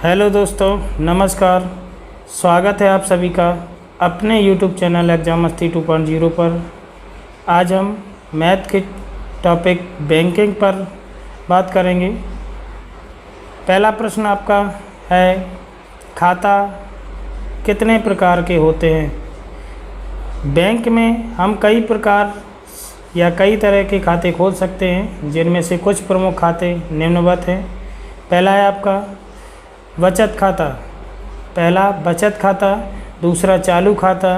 Hello दोस्तों, नमस्कार। स्वागत है आप सभी का अपने YouTube चैनल एग्जाम मस्ती 2.0 पर। आज हम मैथ के टॉपिक बैंकिंग पर बात करेंगे। पहला प्रश्न आपका है, खाता कितने प्रकार के होते हैं। बैंक में हम कई प्रकार या कई तरह के खाते खोल सकते हैं, जिनमें से कुछ प्रमुख खाते निम्नवत हैं। पहला है आपका बचत खाता। पहला बचत खाता, दूसरा चालू खाता,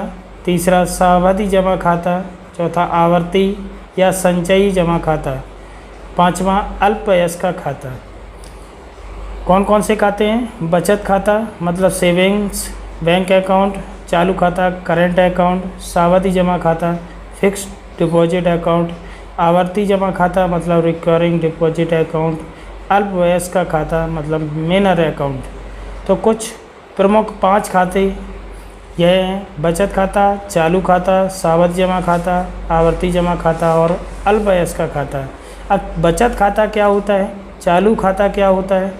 तीसरा सावधि जमा खाता, चौथा आवर्ती या संचयी जमा खाता, पांचवा अल्पवयस्क खाता। कौन कौन से खाते हैं? बचत खाता मतलब सेविंग्स बैंक अकाउंट, चालू खाता करेंट अकाउंट, सावधि जमा खाता फिक्स्ड डिपॉजिट अकाउंट, आवर्ती जमा खाता मतलब रिकरिंग डिपॉजिट अकाउंट, अल्पवयस्क खाता मतलब मिनर अकाउंट। तो कुछ प्रमुख 5 खाते यह हैं: बचत खाता, चालू खाता, सावधि जमा खाता, आवर्ती जमा खाता और अल्पवयस्क खाता। अब बचत खाता क्या होता है, चालू खाता क्या होता है,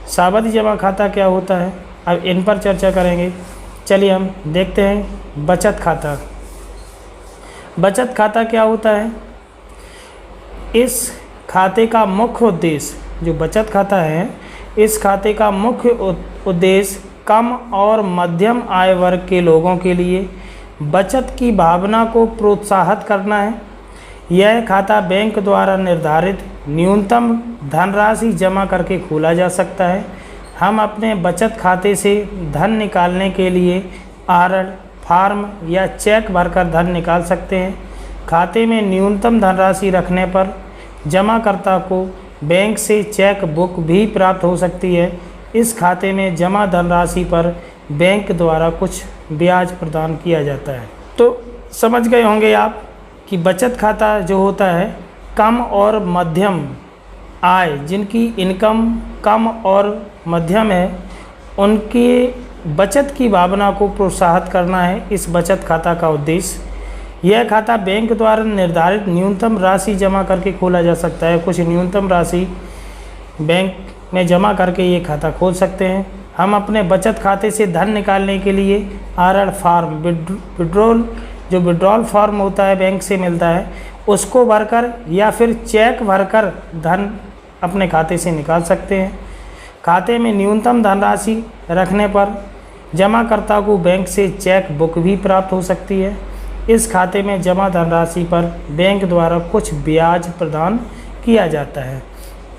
सावधि जमा खाता क्या होता है, अब इन पर चर्चा करेंगे। चलिए हम देखते हैं बचत खाता। बचत खाता क्या होता है? इस खाते का मुख्य उद्देश्य, जो बचत खाता है, इस खाते का मुख्य उद्देश्य कम और मध्यम आय वर्ग के लोगों के लिए बचत की भावना को प्रोत्साहित करना है। यह खाता बैंक द्वारा निर्धारित न्यूनतम धनराशि जमा करके खोला जा सकता है। हम अपने बचत खाते से धन निकालने के लिए आरएल फॉर्म या चेक भरकर धन निकाल सकते हैं। खाते में न्यूनतम धनराशि रखने पर जमाकर्ता को बैंक से चेक बुक भी प्राप्त हो सकती है। इस खाते में जमा धनराशि पर बैंक द्वारा कुछ ब्याज प्रदान किया जाता है। तो समझ गए होंगे आप कि बचत खाता जो होता है, कम और मध्यम आय, जिनकी इनकम कम और मध्यम है, उनकी बचत की भावना को प्रोत्साहित करना है इस बचत खाता का उद्देश्य। यह खाता बैंक द्वारा निर्धारित न्यूनतम राशि जमा करके खोला जा सकता है। कुछ न्यूनतम राशि बैंक में जमा करके ये खाता खोल सकते हैं। हम अपने बचत खाते से धन निकालने के लिए आरएल फॉर्म, विड्रॉल फॉर्म होता है, बैंक से मिलता है, उसको भरकर या फिर चेक भरकर धन अपने खाते से निकाल सकते हैं। खाते में न्यूनतम धनराशि रखने पर जमाकर्ता को बैंक से चेक बुक भी प्राप्त हो सकती है। इस खाते में जमा धनराशि पर बैंक द्वारा कुछ ब्याज प्रदान किया जाता है।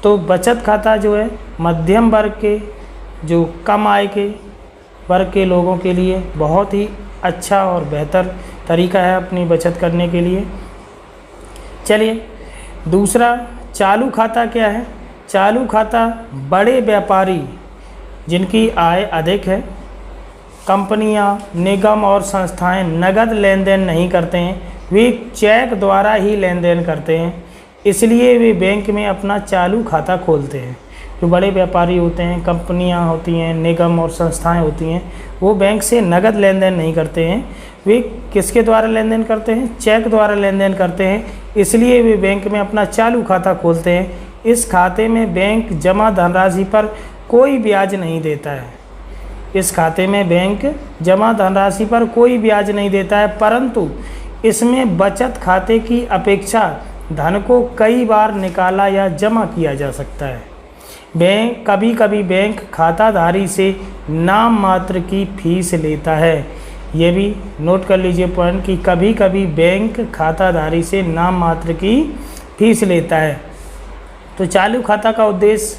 तो बचत खाता जो है मध्यम वर्ग के, जो कम आय के वर्ग के लोगों के लिए बहुत ही अच्छा और बेहतर तरीका है अपनी बचत करने के लिए। चलिए दूसरा चालू खाता क्या है? चालू खाता बड़े व्यापारी जिनकी आय अधिक है, कंपनियां, निगम और संस्थाएं नगद लेन देन नहीं करते हैं, वे चेक द्वारा ही लेन देन करते हैं, इसलिए वे बैंक में अपना चालू खाता खोलते हैं। जो बड़े व्यापारी होते हैं, कंपनियां होती हैं, निगम और संस्थाएं होती हैं, वो बैंक से नगद लेन देन नहीं करते हैं, वे किसके द्वारा लेन देन करते हैं? चेक द्वारा लेन देन करते हैं, इसलिए वे बैंक में अपना चालू खाता खोलते हैं। इस खाते में बैंक जमा धनराशि पर कोई ब्याज नहीं देता है। इस खाते में बैंक जमा धनराशि पर कोई ब्याज नहीं देता है, परंतु इसमें बचत खाते की अपेक्षा धन को कई बार निकाला या जमा किया जा सकता है। कभी कभी बैंक खाताधारी से नाम मात्र की फीस लेता है। ये भी नोट कर लीजिए पॉइंट कि कभी कभी बैंक खाताधारी से नाम मात्र की फीस लेता है। तो चालू खाता का उद्देश्य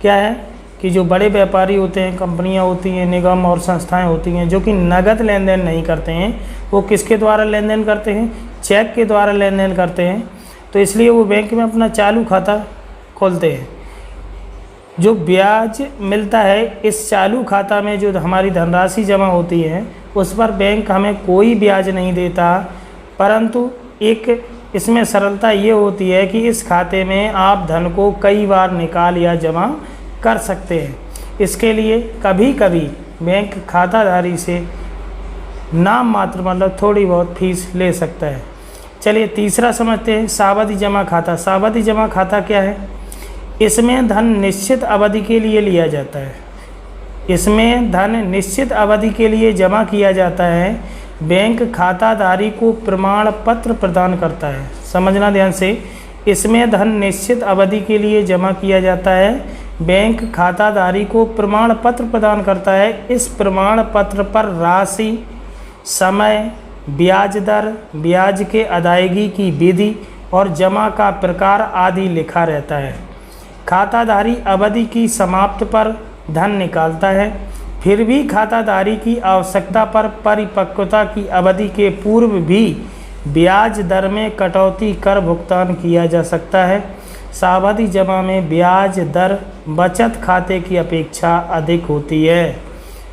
क्या है कि जो बड़े व्यापारी होते हैं, कंपनियां होती हैं, निगम और संस्थाएं होती हैं, जो कि नगद लेन देन नहीं करते हैं, वो किसके द्वारा लेन देन करते हैं? चेक के द्वारा लेन देन करते हैं। तो इसलिए वो बैंक में अपना चालू खाता खोलते हैं। जो ब्याज मिलता है इस चालू खाता में, जो हमारी धनराशि जमा होती है, उस पर बैंक हमें कोई ब्याज नहीं देता, परंतु एक इसमें सरलता ये होती है कि इस खाते में आप धन को कई बार निकाल या जमा कर सकते हैं। इसके लिए कभी कभी बैंक खाताधारी से नाम मात्र मतलब थोड़ी बहुत फीस ले सकता है। चलिए तीसरा समझते हैं सावधि जमा खाता। सावधि जमा खाता क्या है? इसमें धन निश्चित अवधि के लिए लिया जाता है। इसमें धन निश्चित अवधि के लिए जमा किया जाता है। बैंक खाताधारी को प्रमाण पत्र प्रदान करता है। समझना ध्यान से, इसमें धन निश्चित अवधि के लिए जमा किया जाता है। बैंक खाताधारी को प्रमाण पत्र प्रदान करता है। इस प्रमाण पत्र पर राशि, समय, ब्याज दर, ब्याज के अदायगी की विधि और जमा का प्रकार आदि लिखा रहता है। खाताधारी अवधि की समाप्ति पर धन निकालता है। फिर भी खाताधारी की आवश्यकता पर परिपक्वता की अवधि के पूर्व भी ब्याज दर में कटौती कर भुगतान किया जा सकता है। सावधि जमा में ब्याज दर बचत खाते की अपेक्षा अधिक होती है।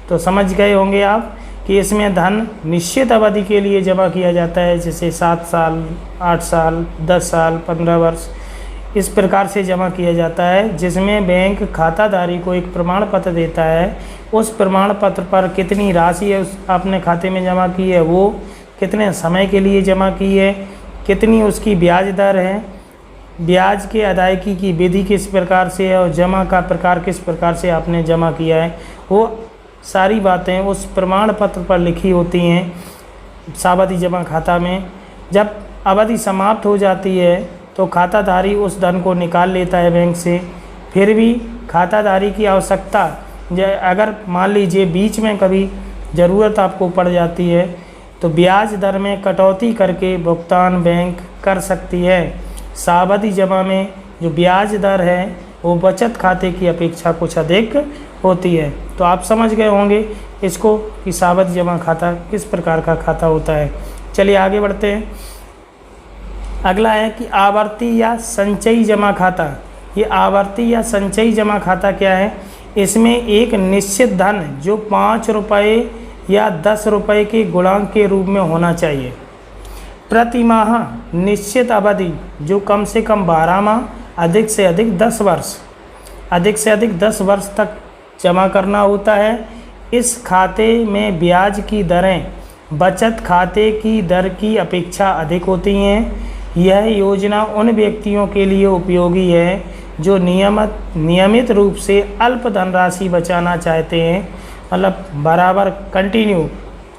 तो समझ गए होंगे आप कि इसमें धन निश्चित अवधि के लिए जमा किया जाता है, जैसे 7 साल, 8 साल, 10 साल, 15 वर्ष, इस प्रकार से जमा किया जाता है, जिसमें बैंक खाताधारी को एक प्रमाण पत्र देता है। उस प्रमाण पत्र पर कितनी राशि है उस अपने खाते में जमा की है, वो कितने समय के लिए जमा की है, कितनी उसकी ब्याज दर है, ब्याज के अदायगी की विधि किस प्रकार से है और जमा का प्रकार किस प्रकार से आपने जमा किया है, वो सारी बातें उस प्रमाण पत्र पर लिखी होती हैं सावधि जमा खाता में। जब अवधि समाप्त हो जाती है तो खाताधारी उस धन को निकाल लेता है बैंक से। फिर भी खाताधारी की आवश्यकता, अगर मान लीजिए बीच में कभी ज़रूरत आपको पड़ जाती है तो ब्याज दर में कटौती करके भुगतान बैंक कर सकती है। सावधि जमा में जो ब्याज दर है वो बचत खाते की अपेक्षा कुछ अधिक होती है। तो आप समझ गए होंगे इसको कि सावधि जमा खाता किस प्रकार का खाता होता है। चलिए आगे बढ़ते हैं। अगला है कि आवर्ती या संचयी जमा खाता। ये आवर्ती या संचयी जमा खाता क्या है? इसमें एक निश्चित धन जो 5 रुपये या 10 रुपये के गुणांक के रूप में होना चाहिए। प्रति माह निश्चित अवधि जो कम से कम 12 माह, अधिक से अधिक 10 वर्ष, अधिक से अधिक 10 वर्ष तक जमा करना होता है। इस खाते में ब्याज की दरें बचत खाते की दर की अपेक्षा अधिक होती हैं। यह योजना उन व्यक्तियों के लिए उपयोगी है जो नियमित रूप से अल्प धनराशि बचाना चाहते हैं, मतलब बराबर कंटिन्यू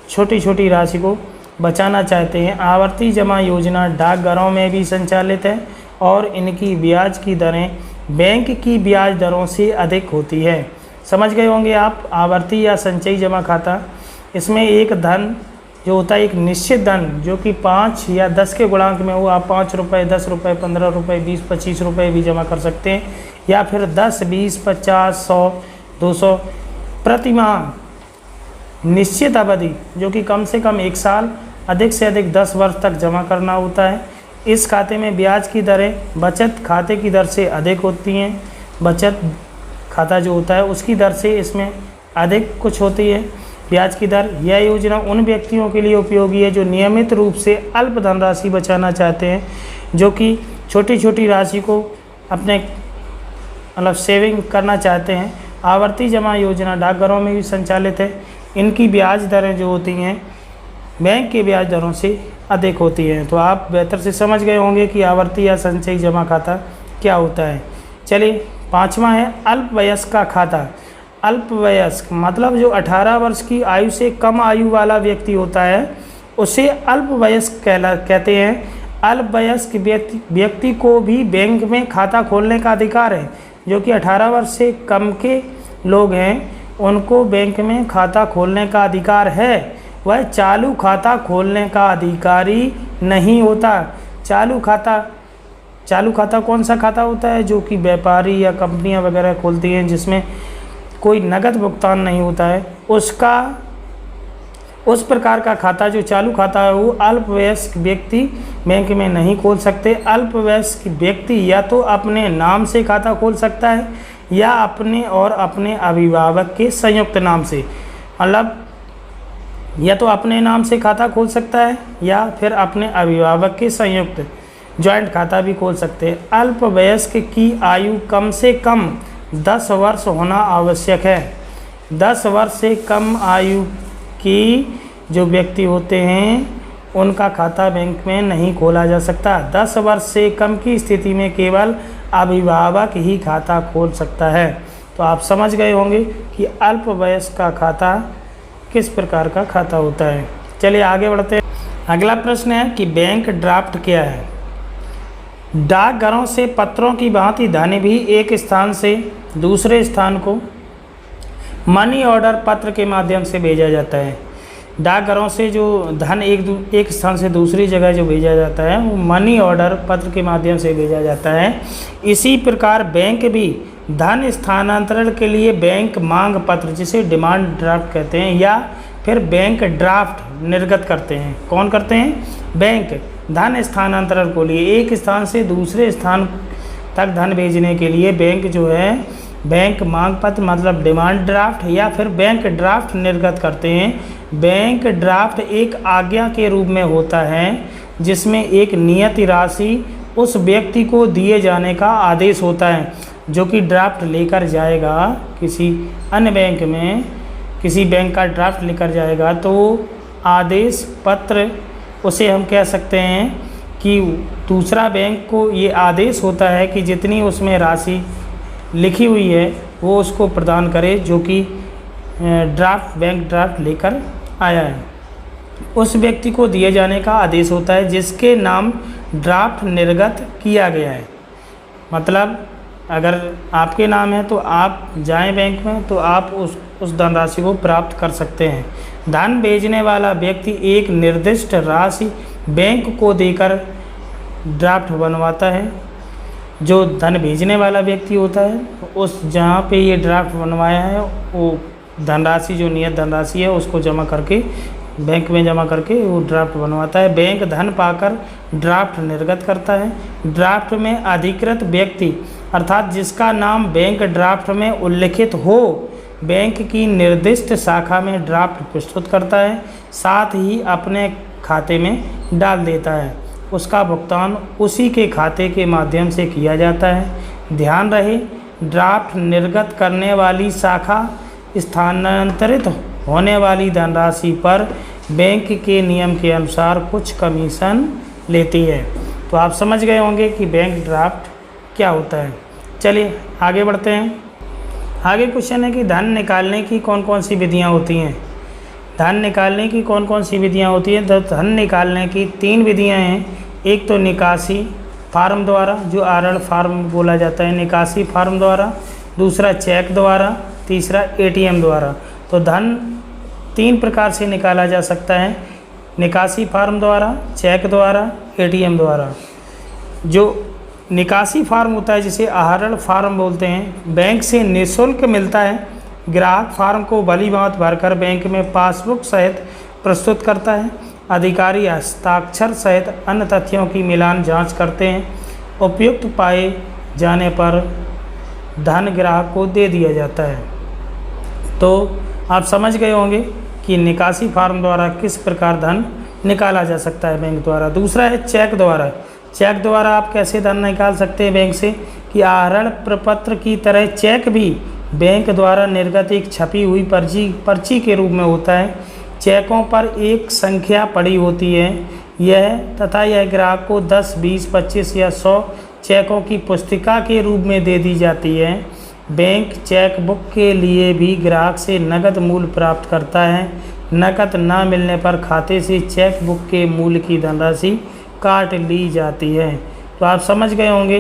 छोटी छोटी राशि को बचाना चाहते हैं। आवर्ती जमा योजना डाकघरों में भी संचालित है और इनकी ब्याज की दरें बैंक की ब्याज दरों से अधिक होती है। समझ गए होंगे आप आवर्ती या संचयी जमा खाता। इसमें एक धन जो होता है, एक निश्चित धन जो कि 5 या 10 के गुणांक में हो, आप 5 रुपये, 10 रुपये, 15 रुपये, 20, 25 रुपये भी जमा कर सकते हैं, या फिर 10, 20, 50, 100, 200 प्रति माह निश्चित अवधि जो कि कम से कम 1 साल, अधिक से अधिक 10 वर्ष तक जमा करना होता है। इस खाते में ब्याज की दरें बचत खाते की दर से अधिक होती हैं। बचत खाता जो होता है उसकी दर से इसमें अधिक कुछ होती है ब्याज की दर। यह योजना उन व्यक्तियों के लिए उपयोगी है जो नियमित रूप से अल्प धनराशि बचाना चाहते हैं, जो कि छोटी छोटी राशि को अपने मतलब सेविंग करना चाहते हैं। आवर्ती जमा योजना डाकघरों में भी संचालित है। इनकी ब्याज दरें जो होती हैं बैंक के ब्याज दरों से अधिक होती हैं। तो आप बेहतर से समझ गए होंगे कि आवर्ती या संचयी जमा खाता क्या होता है। चलिए 5वां है अल्पवयस्क का खाता। अल्पवयस्क मतलब जो 18 वर्ष की आयु से कम आयु वाला व्यक्ति होता है उसे अल्पवयस्क कहते हैं। अल्पवयस्क व्यक्ति को भी बैंक में खाता खोलने का अधिकार है। जो कि 18 वर्ष से कम के लोग हैं उनको बैंक में खाता खोलने का अधिकार है। वह चालू खाता खोलने का अधिकारी नहीं होता। चालू खाता कौन सा खाता होता है? जो कि व्यापारी या कंपनियां वगैरह खोलती हैं जिसमें कोई नगद भुगतान नहीं होता है, उस प्रकार का खाता जो चालू खाता है वो अल्पवयस्क व्यक्ति बैंक में नहीं खोल सकते। अल्पवयस्क व्यक्ति या तो अपने नाम से खाता खोल सकता है या अपने और अपने अभिभावक के संयुक्त नाम से, मतलब या तो अपने नाम से खाता खोल सकता है या फिर अपने अभिभावक के संयुक्त जॉइंट खाता भी खोल सकते हैं। अल्पवयस्क की आयु कम से कम 10 वर्ष होना आवश्यक है। 10 वर्ष से कम आयु की जो व्यक्ति होते हैं उनका खाता बैंक में नहीं खोला जा सकता। 10 वर्ष से कम की स्थिति में केवल अभिभावक ही खाता खोल सकता है। तो आप समझ गए होंगे कि अल्पवयस्क का खाता किस प्रकार का खाता होता है। चलिए आगे बढ़ते हैं। अगला प्रश्न है कि बैंक ड्राफ्ट क्या है। डाकघरों से पत्रों की भांति धन भी एक स्थान से दूसरे स्थान को मनी ऑर्डर पत्र के माध्यम से भेजा जाता है। डाकघरों से जो धन एक स्थान से दूसरी जगह जो भेजा जाता है वो मनी ऑर्डर पत्र के माध्यम से भेजा जाता है। इसी प्रकार बैंक भी धन स्थानांतरण के लिए बैंक मांग पत्र, जिसे डिमांड ड्राफ्ट कहते हैं, या फिर बैंक ड्राफ्ट निर्गत करते हैं। कौन करते हैं? बैंक धन स्थानांतरण को लिए एक स्थान से दूसरे स्थान तक धन भेजने के लिए बैंक जो है बैंक मांग पत्र मतलब डिमांड ड्राफ्ट या फिर बैंक ड्राफ्ट निर्गत करते हैं। बैंक ड्राफ्ट एक आज्ञा के रूप में होता है जिसमें एक नियत राशि उस व्यक्ति को दिए जाने का आदेश होता है जो कि ड्राफ्ट लेकर जाएगा किसी अन्य बैंक में, किसी बैंक का ड्राफ्ट लेकर जाएगा तो आदेश पत्र उसे हम कह सकते हैं कि दूसरा बैंक को ये आदेश होता है कि जितनी उसमें राशि लिखी हुई है वो उसको प्रदान करे जो कि बैंक ड्राफ्ट लेकर आया है। उस व्यक्ति को दिए जाने का आदेश होता है जिसके नाम ड्राफ्ट निर्गत किया गया है। मतलब अगर आपके नाम है तो आप जाएं बैंक में तो आप उस धनराशि को प्राप्त कर सकते हैं। धन भेजने वाला व्यक्ति एक निर्दिष्ट राशि बैंक को देकर ड्राफ्ट बनवाता है। जो धन भेजने वाला व्यक्ति होता है उस जहाँ पे ये ड्राफ्ट बनवाया है वो धनराशि जो नियत धनराशि है उसको जमा करके बैंक में जमा करके वो ड्राफ्ट बनवाता है। बैंक धन पाकर ड्राफ्ट निर्गत करता है। ड्राफ्ट में अधिकृत व्यक्ति अर्थात जिसका नाम बैंक ड्राफ्ट में उल्लिखित हो बैंक की निर्दिष्ट शाखा में ड्राफ्ट प्रस्तुत करता है, साथ ही अपने खाते में डाल देता है। उसका भुगतान उसी के खाते के माध्यम से किया जाता है। ध्यान रहे ड्राफ्ट निर्गत करने वाली शाखा स्थानांतरित होने वाली धनराशि पर बैंक के नियम के अनुसार कुछ कमीशन लेती है। तो आप समझ गए होंगे कि बैंक ड्राफ्ट क्या होता है। चलिए आगे बढ़ते हैं। आगे क्वेश्चन है कि धन निकालने की कौन कौन सी विधियाँ होती हैं। धन निकालने की कौन कौन सी विधियाँ होती हैं। तो धन निकालने की 3 विधियाँ हैं। एक तो निकासी फार्म द्वारा जो आरएल फार्म बोला जाता है, निकासी फार्म द्वारा, दूसरा चेक द्वारा, तीसरा एटीएम द्वारा। तो धन 3 प्रकार से निकाला जा सकता है, निकासी फार्म द्वारा, चेक द्वारा, एटीएम द्वारा। जो निकासी फार्म होता है जिसे आहरण फार्म बोलते हैं, बैंक से निःशुल्क मिलता है। ग्राहक फार्म को भलीभांति भरकर बैंक में पासबुक सहित प्रस्तुत करता है। अधिकारी हस्ताक्षर सहित अन्य तथ्यों की मिलान जांच करते हैं। उपयुक्त पाए जाने पर धन ग्राहक को दे दिया जाता है। तो आप समझ गए होंगे कि निकासी फार्म द्वारा किस प्रकार धन निकाला जा सकता है बैंक द्वारा। दूसरा है चेक द्वारा। चेक द्वारा आप कैसे धन निकाल सकते हैं बैंक से कि आहरण प्रपत्र की तरह चेक भी बैंक द्वारा निर्गत एक छपी हुई पर्ची के रूप में होता है। चेकों पर एक संख्या पड़ी होती है यह ग्राहक को 10, 20, 25 या 100 चेकों की पुस्तिका के रूप में दे दी जाती है। बैंक चेक बुक के लिए भी ग्राहक से नकद मूल्य प्राप्त करता है। नकद न मिलने पर खाते से चेक बुक के मूल्य की धनराशि काट ली जाती है। तो आप समझ गए होंगे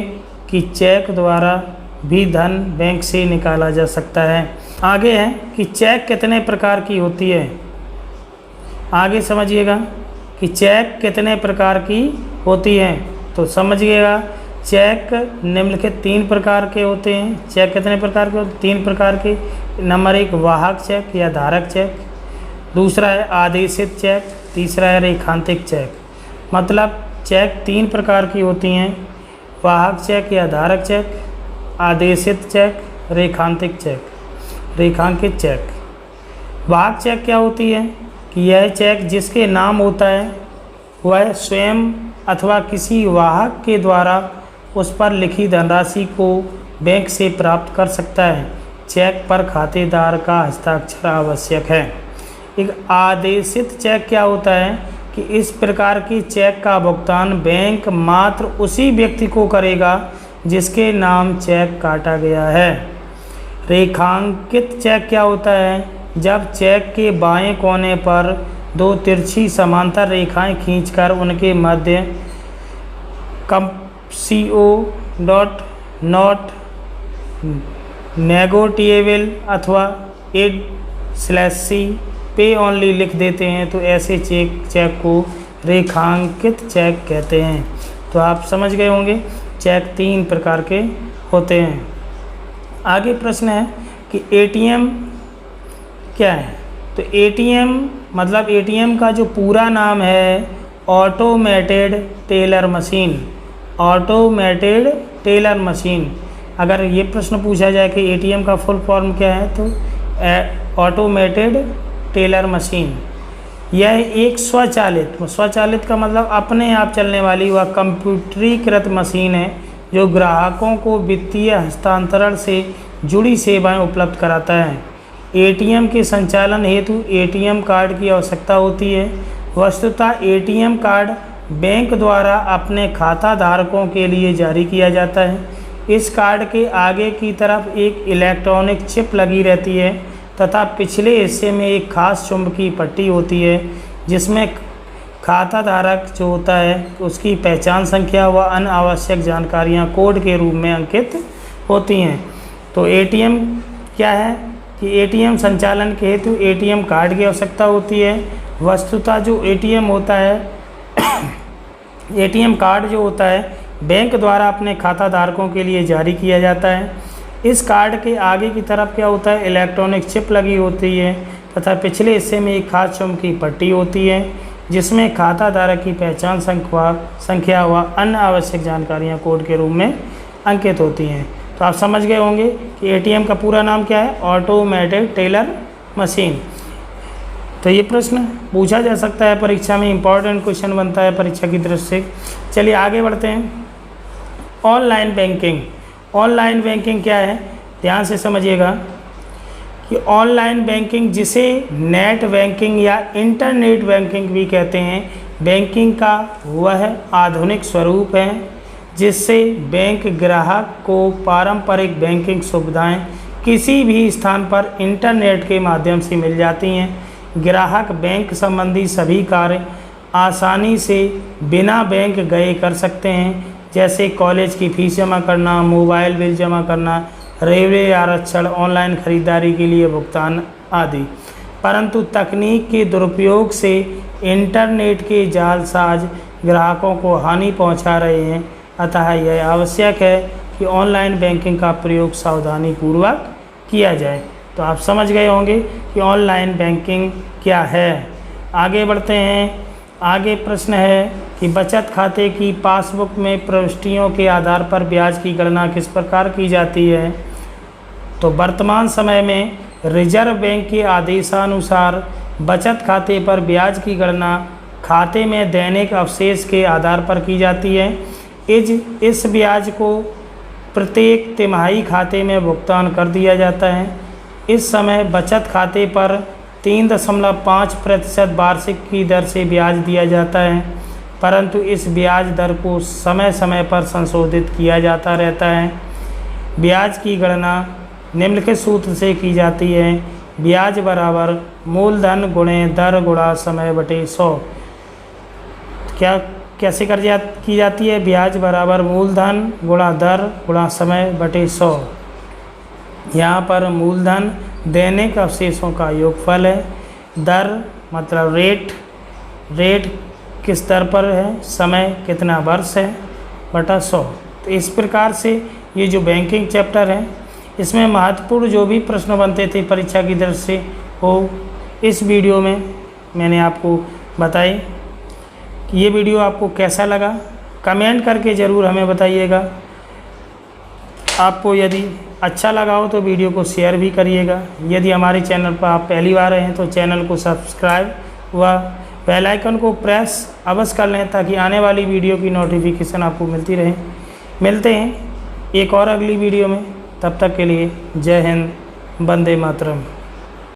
कि चेक द्वारा भी धन बैंक से निकाला जा सकता है। आगे है कि चेक कितने प्रकार की होती है। आगे समझिएगा कि चेक कितने प्रकार की होती है। तो समझिएगा चेक निम्नलिखित 3 प्रकार के होते हैं। चेक कितने प्रकार के होते हैं? 3 प्रकार के। नंबर 1 वाहक चेक या धारक चेक, दूसरा है आदेशित चेक, तीसरा है रेखांकित चेक। मतलब चेक 3 प्रकार की होती हैं, वाहक चेक या धारक चेक, आदेशित चेक, रेखांकित चेक। वाहक चेक क्या होती है कि यह चेक जिसके नाम होता है वह स्वयं अथवा किसी वाहक के द्वारा उस पर लिखी धनराशि को बैंक से प्राप्त कर सकता है। चेक पर खातेदार का हस्ताक्षर आवश्यक है। एक आदेशित चेक क्या होता है कि इस प्रकार की चेक का भुगतान बैंक मात्र उसी व्यक्ति को करेगा जिसके नाम चेक काटा गया है। रेखांकित चेक क्या होता है? जब चेक के बाएं कोने पर दो तिरछी समांतर रेखाएं खींचकर उनके मध्य CO नॉट नेगोटिएबल अथवा /C पे ओनली लिख देते हैं तो ऐसे चेक को रेखांकित चेक कहते हैं। तो आप समझ गए होंगे चेक 3 प्रकार के होते हैं। आगे प्रश्न है कि ATM क्या है? तो ATM मतलब ATM का जो पूरा नाम है automated teller machine. Automated teller machine. अगर ये प्रश्न पूछा जाए कि ATM का फुल फॉर्म क्या है तो ऑटोमेटेड टेलर मशीन। यह एक स्वचालित का मतलब अपने आप चलने वाली वह कंप्यूटरीकृत मशीन है जो ग्राहकों को वित्तीय हस्तांतरण से जुड़ी सेवाएं उपलब्ध कराता है। ATM के संचालन हेतु ATM कार्ड की आवश्यकता होती है। वस्तुतः ATM कार्ड बैंक द्वारा अपने खाता धारकों के लिए जारी किया जाता है। इस कार्ड के आगे की तरफ एक इलेक्ट्रॉनिक चिप लगी रहती है तथा पिछले हिस्से में एक खास चुंबकीय पट्टी होती है जिसमें खाता धारक जो होता है उसकी पहचान संख्या व अन्य आवश्यक जानकारियां कोड के रूप में अंकित होती हैं। तो ATM क्या है कि ATM संचालन के हेतु ATM कार्ड की आवश्यकता होती है। वस्तुतः जो ATM होता है ATM कार्ड जो होता है बैंक द्वारा अपने खाता धारकों के लिए जारी किया जाता है। इस कार्ड के आगे की तरफ क्या होता है? इलेक्ट्रॉनिक चिप लगी होती है तथा पिछले हिस्से में एक खास चुंबकीय पट्टी होती है जिसमें खाता धारक की पहचान संख्या व अन्य आवश्यक जानकारियां कोड के रूप में अंकित होती हैं। तो आप समझ गए होंगे कि ATM का पूरा नाम क्या है? Automated teller machine. तो ये प्रश्न पूछा जा सकता है परीक्षा में, इंपॉर्टेंट क्वेश्चन बनता है परीक्षा की दृष्टि से। चलिए आगे बढ़ते हैं। Online banking. ऑनलाइन बैंकिंग क्या है? ध्यान से समझिएगा कि ऑनलाइन बैंकिंग जिसे नेट बैंकिंग या इंटरनेट बैंकिंग भी कहते हैं, बैंकिंग का वह आधुनिक स्वरूप है जिससे बैंक ग्राहक को पारंपरिक बैंकिंग सुविधाएं किसी भी स्थान पर इंटरनेट के माध्यम से मिल जाती हैं। ग्राहक बैंक संबंधी सभी कार्य आसानी से बिना बैंक गए कर सकते हैं, जैसे कॉलेज की फीस जमा करना, मोबाइल बिल जमा करना, रेलवे आरक्षण, ऑनलाइन खरीदारी के लिए भुगतान आदि। परंतु तकनीक के दुरुपयोग से इंटरनेट के जालसाज ग्राहकों को हानि पहुंचा रहे हैं। अतः यह आवश्यक है कि ऑनलाइन बैंकिंग का प्रयोग सावधानीपूर्वक किया जाए। तो आप समझ गए होंगे कि ऑनलाइन बैंकिंग क्या है। आगे बढ़ते हैं। आगे प्रश्न है कि बचत खाते की पासबुक में प्रविष्टियों के आधार पर ब्याज की गणना किस प्रकार की जाती है? तो वर्तमान समय में रिजर्व बैंक के आदेशानुसार बचत खाते पर ब्याज की गणना खाते में दैनिक अवशेष के आधार पर की जाती है। इस ब्याज को प्रत्येक तिमाही खाते में भुगतान कर दिया जाता है। इस समय बचत खाते पर 3.5% वार्षिक की दर से ब्याज दिया जाता है, परंतु इस ब्याज दर को समय समय पर संशोधित किया जाता रहता है। ब्याज की गणना निम्नलिखित सूत्र से की जाती है। ब्याज बराबर मूलधन गुणे दर गुणा समय बटे 100। कैसे की जाती है? ब्याज बराबर मूलधन गुणा दर गुणा समय बटे 100। यहाँ पर मूलधन दैनिक अवशेषों का योगफल है, दर मतलब रेट किस दर पर है, समय कितना वर्ष है, बटा 100। तो इस प्रकार से ये जो बैंकिंग चैप्टर है इसमें महत्वपूर्ण जो भी प्रश्न बनते थे परीक्षा की दृष्टि से वो इस वीडियो में मैंने आपको बताई। कि ये वीडियो आपको कैसा लगा कमेंट करके ज़रूर हमें बताइएगा। आपको यदि अच्छा लगा हो तो वीडियो को शेयर भी करिएगा। यदि हमारे चैनल पर आप पहली बार आए हैं तो चैनल को सब्सक्राइब व बेल आइकन को प्रेस अवश्य कर लें ताकि आने वाली वीडियो की नोटिफिकेशन आपको मिलती रहे। मिलते हैं एक और अगली वीडियो में, तब तक के लिए जय हिंद, वंदे मातरम।